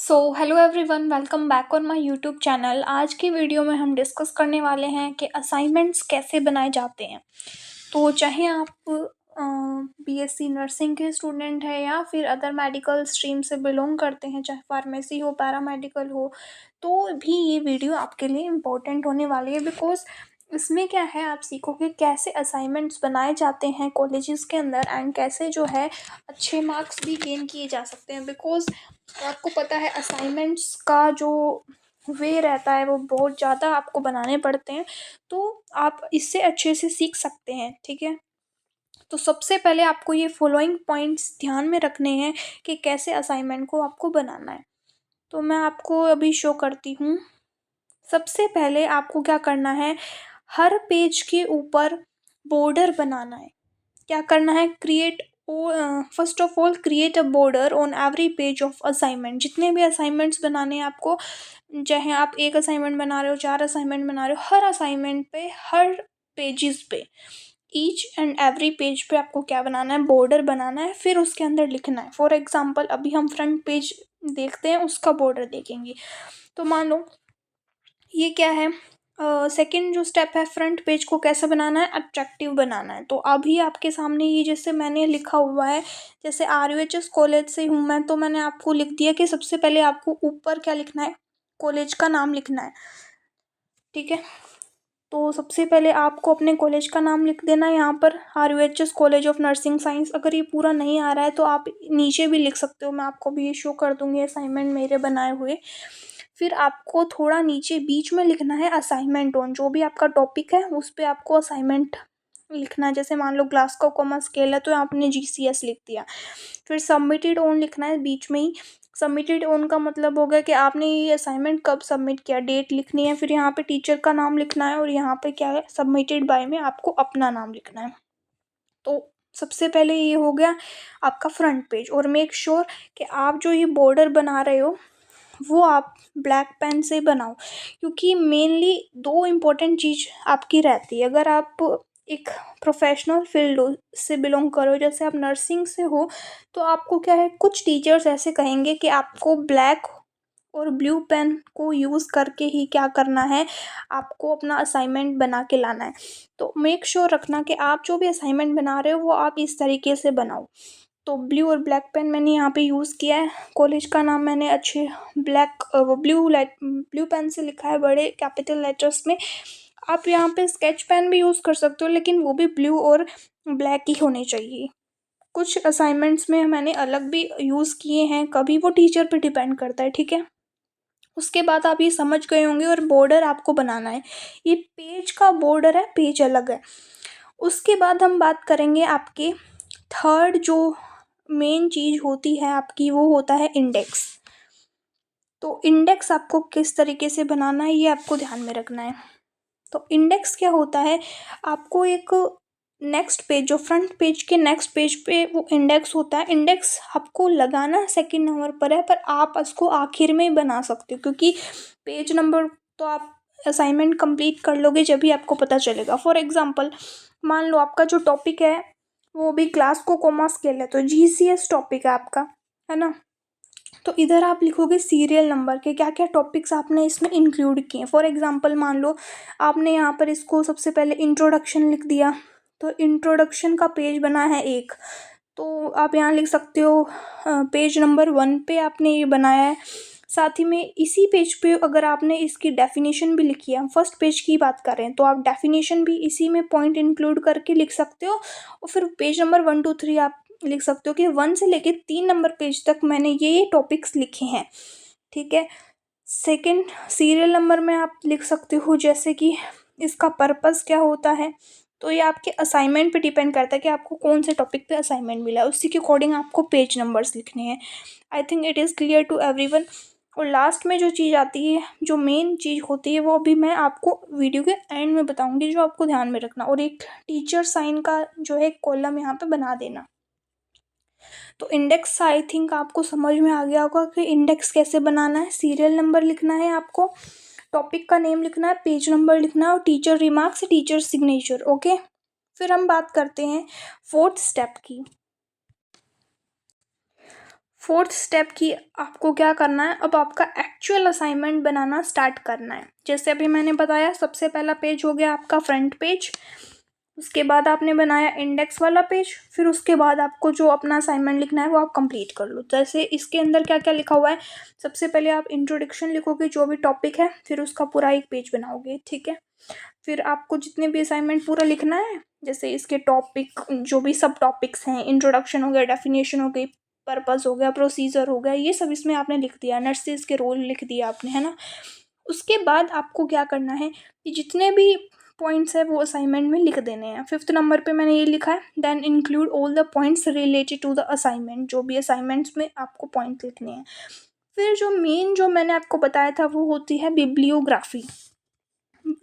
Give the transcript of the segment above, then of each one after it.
Hello everyone, welcome back on my YouTube channel. आज की video में हम डिस्कस करने वाले हैं कि असाइनमेंट्स कैसे बनाए जाते हैं। तो चाहे आप बीएससी नर्सिंग के स्टूडेंट हैं या फिर अदर मेडिकल स्ट्रीम से बिलोंग करते हैं, चाहे फार्मेसी हो, पैरामेडिकल हो, तो भी ये वीडियो आपके लिए इम्पोर्टेंट होने वाली है। बिकॉज इसमें क्या है, आप सीखोगे कैसे असाइनमेंट्स बनाए जाते हैं कॉलेजेस के अंदर एंड कैसे जो है अच्छे मार्क्स भी गेन किए जा सकते हैं। बिकॉज आपको पता है असाइनमेंट्स का जो वे रहता है वो बहुत ज़्यादा आपको बनाने पड़ते हैं, तो आप इससे अच्छे से सीख सकते हैं। ठीक है, तो सबसे पहले आपको ये फॉलोइंग पॉइंट्स ध्यान में रखने हैं कि कैसे असाइनमेंट को आपको बनाना है। तो मैं आपको अभी शो करती हूँ। सबसे पहले आपको क्या करना है, हर पेज के ऊपर बॉर्डर बनाना है। क्या करना है, first of all create a border on every page of assignment. जितने भी असाइनमेंट्स बनाने हैं आपको, चाहे आप एक असाइनमेंट बना रहे हो, 4 असाइनमेंट बना रहे हो, हर असाइनमेंट पे, हर पेजेस पे, ईच एंड एवरी पेज पे आपको क्या बनाना है, बॉर्डर बनाना है। फिर उसके अंदर लिखना है। फॉर एग्जाम्पल अभी हम फ्रंट पेज देखते हैं, उसका बॉर्डर देखेंगे। तो मान लो ये क्या है, सेकंड जो स्टेप है, फ्रंट पेज को कैसे बनाना है, अट्रैक्टिव बनाना है। तो अभी आपके सामने ये जैसे मैंने लिखा हुआ है, जैसे RUHS कॉलेज से हूँ मैं, तो मैंने आपको लिख दिया कि सबसे पहले आपको ऊपर क्या लिखना है, कॉलेज का नाम लिखना है। ठीक है, तो सबसे पहले आपको अपने कॉलेज का नाम लिख देना है यहाँ पर, RUHS college of nursing science. अगर ये पूरा नहीं आ रहा है तो आप नीचे भी लिख सकते हो, मैं आपको भी ये शो कर दूँगी असाइनमेंट मेरे बनाए हुए। फिर आपको थोड़ा नीचे बीच में लिखना है असाइनमेंट ऑन। जो भी आपका टॉपिक है उस पे आपको असाइनमेंट लिखना है। जैसे मान लो ग्लासगो कोमा स्केल है तो आपने GCS लिख दिया। फिर सबमिटेड ऑन लिखना है बीच में ही। सबमिटेड ऑन का मतलब हो गया कि आपने ये असाइनमेंट कब सबमिट किया, डेट लिखनी है। फिर यहाँ पे टीचर का नाम लिखना है और यहाँ पे क्या है, सबमिटेड बाय में आपको अपना नाम लिखना है। तो सबसे पहले ये हो गया आपका फ्रंट पेज। और मेक श्योर कि आप जो ये बॉर्डर बना रहे हो वो आप ब्लैक पेन से बनाओ, क्योंकि मेनली 2 इम्पोर्टेंट चीज़ आपकी रहती है। अगर आप एक प्रोफेशनल फील्ड से बिलोंग करो, जैसे आप नर्सिंग से हो, तो आपको क्या है, कुछ टीचर्स ऐसे कहेंगे कि आपको ब्लैक और ब्लू पेन को यूज़ करके ही क्या करना है, आपको अपना असाइनमेंट बना के लाना है। तो मेक श्योर रखना कि आप जो भी असाइनमेंट बना रहे हो वो आप इस तरीके से बनाओ। तो ब्लू और ब्लैक पेन मैंने यहाँ पे यूज़ किया है। कॉलेज का नाम मैंने अच्छे ब्लू पेन से लिखा है, बड़े कैपिटल लेटर्स में। आप यहाँ पे स्केच पेन भी यूज़ कर सकते हो, लेकिन वो भी ब्लू और ब्लैक ही होने चाहिए। कुछ असाइनमेंट्स में मैंने अलग भी यूज़ किए हैं, कभी वो टीचर पे डिपेंड करता है। ठीक है, उसके बाद आप ये समझ गए होंगे। और बॉर्डर आपको बनाना है, ये पेज का बॉर्डर है, पेज अलग है। उसके बाद हम बात करेंगे आपके थर्ड जो मेन चीज़ होती है आपकी, वो होता है इंडेक्स। तो इंडेक्स आपको किस तरीके से बनाना है ये आपको ध्यान में रखना है। तो इंडेक्स क्या होता है, आपको एक नेक्स्ट पेज, जो फ्रंट पेज के नेक्स्ट पेज पे वो इंडेक्स होता है। इंडेक्स आपको लगाना सेकंड नंबर पर है, पर आप उसको आखिर में ही बना सकते हो, क्योंकि पेज नंबर तो आप असाइनमेंट कंप्लीट कर लोगे जब भी आपको पता चलेगा। फॉर एग्जांपल मान लो आपका जो टॉपिक है वो भी ग्लासगो कोमा स्केल है, तो GCS टॉपिक है आपका, है ना। तो इधर आप लिखोगे सीरियल नंबर के क्या क्या टॉपिक्स आपने इसमें इंक्लूड किए। फॉर एग्जांपल मान लो आपने यहाँ पर इसको सबसे पहले इंट्रोडक्शन लिख दिया, तो इंट्रोडक्शन का पेज बना है एक, तो आप यहाँ लिख सकते हो पेज नंबर 1 पे आपने ये बनाया है। साथ ही में इसी पेज पे अगर आपने इसकी डेफिनेशन भी लिखी है, हम फर्स्ट पेज की बात कर रहे हैं, तो आप डेफिनेशन भी इसी में पॉइंट इंक्लूड करके लिख सकते हो। और फिर पेज नंबर 1 2 3 आप लिख सकते हो कि 1 से लेके 3 नंबर पेज तक मैंने ये टॉपिक्स लिखे हैं। ठीक है, सेकंड सीरियल नंबर में आप लिख सकते हो जैसे कि इसका पर्पस क्या होता है। तो ये आपके असाइनमेंट पे डिपेंड करता है कि आपको कौन से टॉपिक पे असाइनमेंट मिला है, उसी के अकॉर्डिंग आपको पेज नंबर्स लिखने हैं। I think it is clear to everyone. और लास्ट में जो चीज़ आती है, जो मेन चीज़ होती है, वो अभी मैं आपको वीडियो के एंड में बताऊंगी, जो आपको ध्यान में रखना। और एक टीचर साइन का जो है कॉलम यहाँ पे बना देना। तो इंडेक्स आई थिंक आपको समझ में आ गया होगा कि इंडेक्स कैसे बनाना है। सीरियल नंबर लिखना है आपको, टॉपिक का नेम लिखना है, पेज नंबर लिखना है और teacher remarks, teacher signature. Okay, फिर हम बात करते हैं फोर्थ स्टेप की। फोर्थ स्टेप की आपको क्या करना है, अब आपका एक्चुअल असाइनमेंट बनाना स्टार्ट करना है। जैसे अभी मैंने बताया, सबसे पहला पेज हो गया आपका फ्रंट पेज, उसके बाद आपने बनाया इंडेक्स वाला पेज, फिर उसके बाद आपको जो अपना असाइनमेंट लिखना है वो आप कंप्लीट कर लो। जैसे इसके अंदर क्या क्या लिखा हुआ है, सबसे पहले आप इंट्रोडक्शन लिखोगे, जो भी टॉपिक है, फिर उसका पूरा एक पेज बनाओगे, ठीक है। फिर आपको जितने भी असाइनमेंट पूरा लिखना है, जैसे इसके टॉपिक जो भी सब टॉपिक्स हैं, इंट्रोडक्शन हो गया, डेफिनेशन हो गई, पर्पस हो गया, प्रोसीजर हो गया, ये सब इसमें आपने लिख दिया, नर्सेज के रोल लिख दिया आपने, है ना। उसके बाद आपको क्या करना है कि जितने भी पॉइंट्स है वो असाइनमेंट में लिख देने हैं। फिफ्थ नंबर पे मैंने ये लिखा है, then include all the points related to the assignment, जो भी असाइनमेंट्स में आपको पॉइंट लिखने हैं। फिर जो मेन जो मैंने आपको बताया था वो होती है bibliography.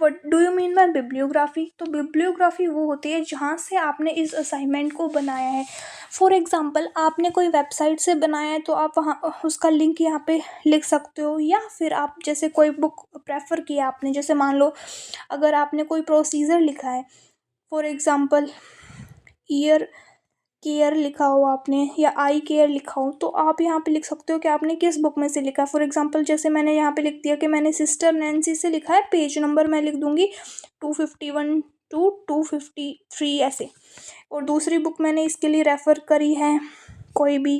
What do you mean by bibliography? तो बिब्लियोग्राफी वो होती है जहाँ से आपने इस असाइनमेंट को बनाया है। फॉर एग्ज़ाम्पल, आपने कोई वेबसाइट से बनाया है तो आप वहाँ उसका लिंक यहाँ पे लिख सकते हो, या फिर आप जैसे कोई बुक प्रेफर किया आपने, जैसे मान लो अगर आपने कोई प्रोसीजर लिखा है, फॉर एग्ज़ाम्पल ईयर केयर लिखा हो आपने या आई केयर लिखा हो, तो आप यहाँ पे लिख सकते हो कि आपने किस बुक में से लिखा है। फॉर एग्जांपल जैसे मैंने यहाँ पे लिख दिया कि मैंने सिस्टर नैन्सी से लिखा है, पेज नंबर मैं लिख दूँगी 251 टू 253 ऐसे। और दूसरी बुक मैंने इसके लिए रेफ़र करी है कोई भी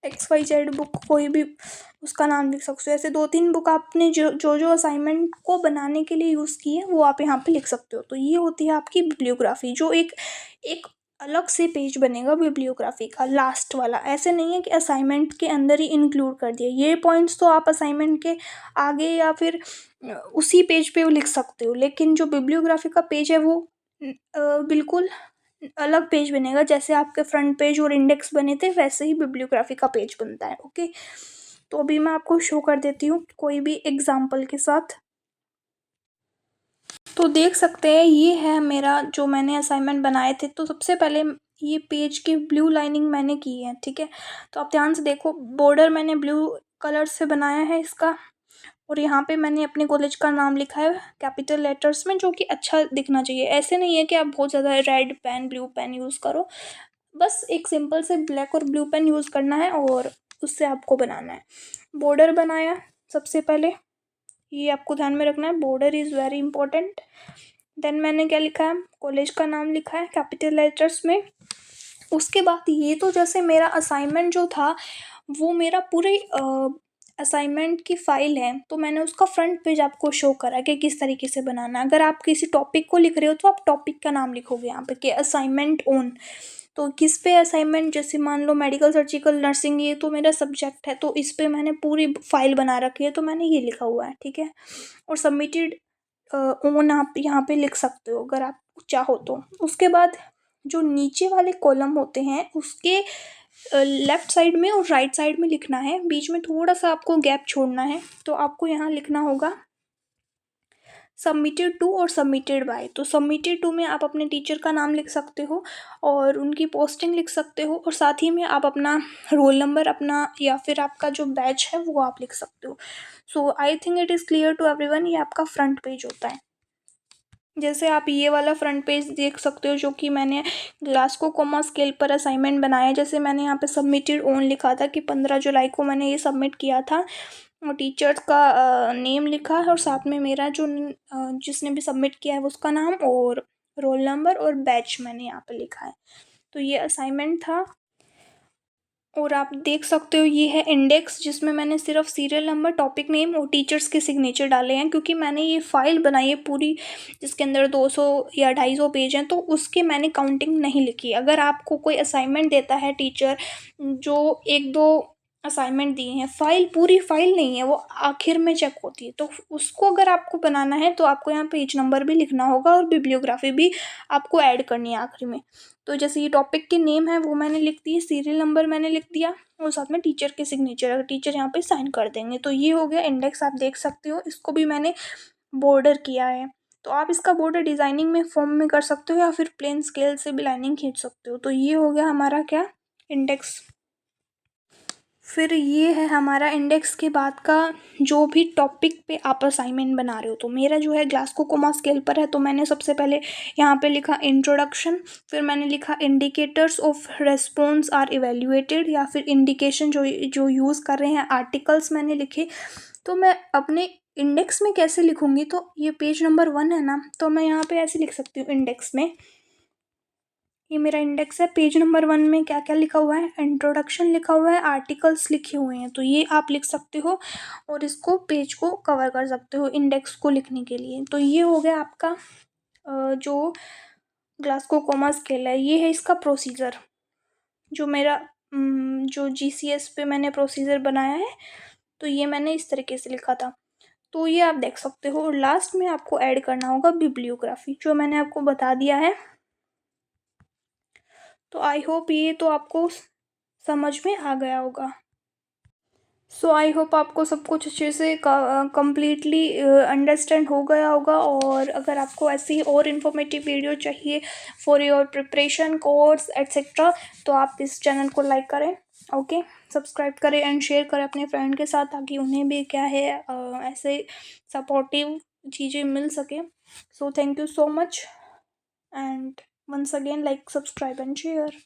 XYZ बुक, कोई भी उसका नाम लिख सकते हो। ऐसे 2-3 बुक आपने जो असाइनमेंट को बनाने के लिए यूज़ की है वो आप यहाँ पे लिख सकते हो। तो ये होती है आपकी बिब्लियोग्राफी, जो एक एक अलग से पेज बनेगा बिब्लियोग्राफी का, लास्ट वाला। ऐसे नहीं है कि असाइनमेंट के अंदर ही इंक्लूड कर दिया, ये पॉइंट्स तो आप असाइनमेंट के आगे या फिर उसी पेज पे लिख सकते हो, लेकिन जो बिब्लियोग्राफी का पेज है वो बिल्कुल अलग पेज बनेगा। जैसे आपके फ्रंट पेज और इंडेक्स बने थे, वैसे ही बिब्लियोग्राफी का पेज बनता है, ओके। तो अभी मैं आपको शो कर देती हूँ कोई भी एग्जाम्पल के साथ। तो देख सकते हैं ये है मेरा जो मैंने असाइनमेंट बनाए थे। तो सबसे पहले ये पेज की ब्लू लाइनिंग मैंने की है, ठीक है। तो आप ध्यान से देखो, बॉर्डर मैंने ब्लू कलर से बनाया है इसका, और यहाँ पे मैंने अपने कॉलेज का नाम लिखा है कैपिटल लेटर्स में, जो कि अच्छा दिखना चाहिए। ऐसे नहीं है कि आप बहुत ज़्यादा red pen blue pen use करो, बस एक सिंपल से ब्लैक और ब्लू पेन यूज़ करना है और उससे आपको बनाना है। बॉर्डर बनाया सबसे पहले, ये आपको ध्यान में रखना है, border is very important. Then मैंने क्या लिखा है, कॉलेज का नाम लिखा है कैपिटल लेटर्स में। उसके बाद ये तो जैसे मेरा असाइनमेंट जो था वो मेरा पूरे असाइनमेंट की फ़ाइल है, तो मैंने उसका फ्रंट पेज आपको शो करा कि किस तरीके से बनाना है। अगर आप किसी टॉपिक को लिख रहे हो तो आप टॉपिक का नाम लिखोगे यहाँ पे कि असाइनमेंट ऑन, तो किस पे असाइनमेंट, जैसे मान लो मेडिकल सर्जिकल नर्सिंग, ये तो मेरा सब्जेक्ट है, तो इस पे मैंने पूरी फाइल बना रखी है, तो मैंने ये लिखा हुआ है, ठीक है। और सबमिटेड ऑन आप यहाँ पे लिख सकते हो अगर आप चाहो तो। उसके बाद जो नीचे वाले कॉलम होते हैं उसके लेफ़्ट साइड में और राइट साइड में लिखना है, बीच में थोड़ा सा आपको गैप छोड़ना है। तो आपको यहाँ लिखना होगा सबमिटेड टू और सबमिटेड बाय। तो सबमिटेड टू में आप अपने टीचर का नाम लिख सकते हो और उनकी पोस्टिंग लिख सकते हो, और साथ ही में आप अपना रोल नंबर अपना या फिर आपका जो बैच है वो आप लिख सकते हो। So I think it is clear to everyone. ये आपका फ्रंट पेज होता है। जैसे आप ये वाला फ्रंट पेज देख सकते हो, जो कि मैंने ग्लासगो कोमा स्केल पर असाइनमेंट बनाया है। जैसे मैंने यहाँ पे सबमिटेड ऑन लिखा था कि 15 जुलाई को मैंने ये सबमिट किया था, और टीचर्स का नेम लिखा है, और साथ में मेरा जो जिसने भी सबमिट किया है उसका नाम और रोल नंबर और बैच मैंने यहाँ पे लिखा है। तो ये असाइनमेंट था। और आप देख सकते हो ये है इंडेक्स, जिसमें मैंने सिर्फ सीरियल नंबर, टॉपिक नेम और टीचर्स के सिग्नेचर डाले हैं, क्योंकि मैंने ये फ़ाइल बनाई है पूरी जिसके अंदर 200 या 250 पेज हैं, तो उसके मैंने काउंटिंग नहीं लिखी। अगर आपको कोई असाइनमेंट देता है टीचर, जो 1-2 असाइनमेंट दिए हैं, फ़ाइल पूरी फ़ाइल नहीं है, वो आखिर में चेक होती है, तो उसको अगर आपको बनाना है तो आपको यहाँ पेज नंबर भी लिखना होगा और बिब्लियोग्राफी भी आपको ऐड करनी है आखिर में। तो जैसे ये टॉपिक के नेम है वो मैंने लिख दी, सीरियल नंबर मैंने लिख दिया, और साथ में टीचर के सिग्नेचर, अगर टीचर यहाँ पे साइन कर देंगे। तो ये हो गया इंडेक्स, आप देख सकते हो। इसको भी मैंने बॉर्डर किया है, तो आप इसका बॉर्डर डिज़ाइनिंग में फॉर्म में कर सकते हो या फिर प्लेन स्केल से भी लाइनिंग खींच सकते हो। तो ये हो गया हमारा क्या, इंडेक्स। फिर ये है हमारा इंडेक्स के बाद का जो भी टॉपिक पे आप असाइनमेंट बना रहे हो। तो मेरा जो है ग्लासको-कोमा स्केल पर है, तो मैंने सबसे पहले यहाँ पे लिखा इंट्रोडक्शन, फिर मैंने लिखा indicators of response are evaluated, या फिर इंडिकेशन जो जो यूज़ कर रहे हैं, आर्टिकल्स मैंने लिखे। तो मैं अपने इंडेक्स में कैसे लिखूँगी, तो ये पेज नंबर 1 है ना, तो मैं यहाँ पे ऐसे लिख सकती हूँ इंडेक्स में। ये मेरा इंडेक्स है, पेज नंबर 1 में क्या-क्या लिखा हुआ है, इंट्रोडक्शन लिखा हुआ है, आर्टिकल्स लिखे हुए हैं, तो ये आप लिख सकते हो और इसको पेज को कवर कर सकते हो इंडेक्स को लिखने के लिए। तो ये हो गया आपका जो ग्लासको-कोमा स्केल है, ये है इसका प्रोसीजर। जो मेरा जो जीसीएस पे मैंने प्रोसीजर बनाया है, तो ये मैंने इस तरीके से लिखा था। तो ये आप देख सकते हो, और लास्ट में आपको ऐड करना होगा बिब्लियोग्राफी, जो मैंने आपको बता दिया है। तो आई होप ये तो आपको समझ में आ गया होगा। सो आई होप आपको सब कुछ अच्छे से कम्प्लीटली अंडरस्टैंड हो गया होगा। और अगर आपको ऐसी और इन्फॉर्मेटिव वीडियो चाहिए for your preparation course etcetera, तो आप इस चैनल को लाइक करें, ओके, सब्सक्राइब करें एंड शेयर करें अपने फ्रेंड के साथ, ताकि उन्हें भी क्या है ऐसे सपोर्टिव चीज़ें मिल सके। So thank you so much and once again like, subscribe and share.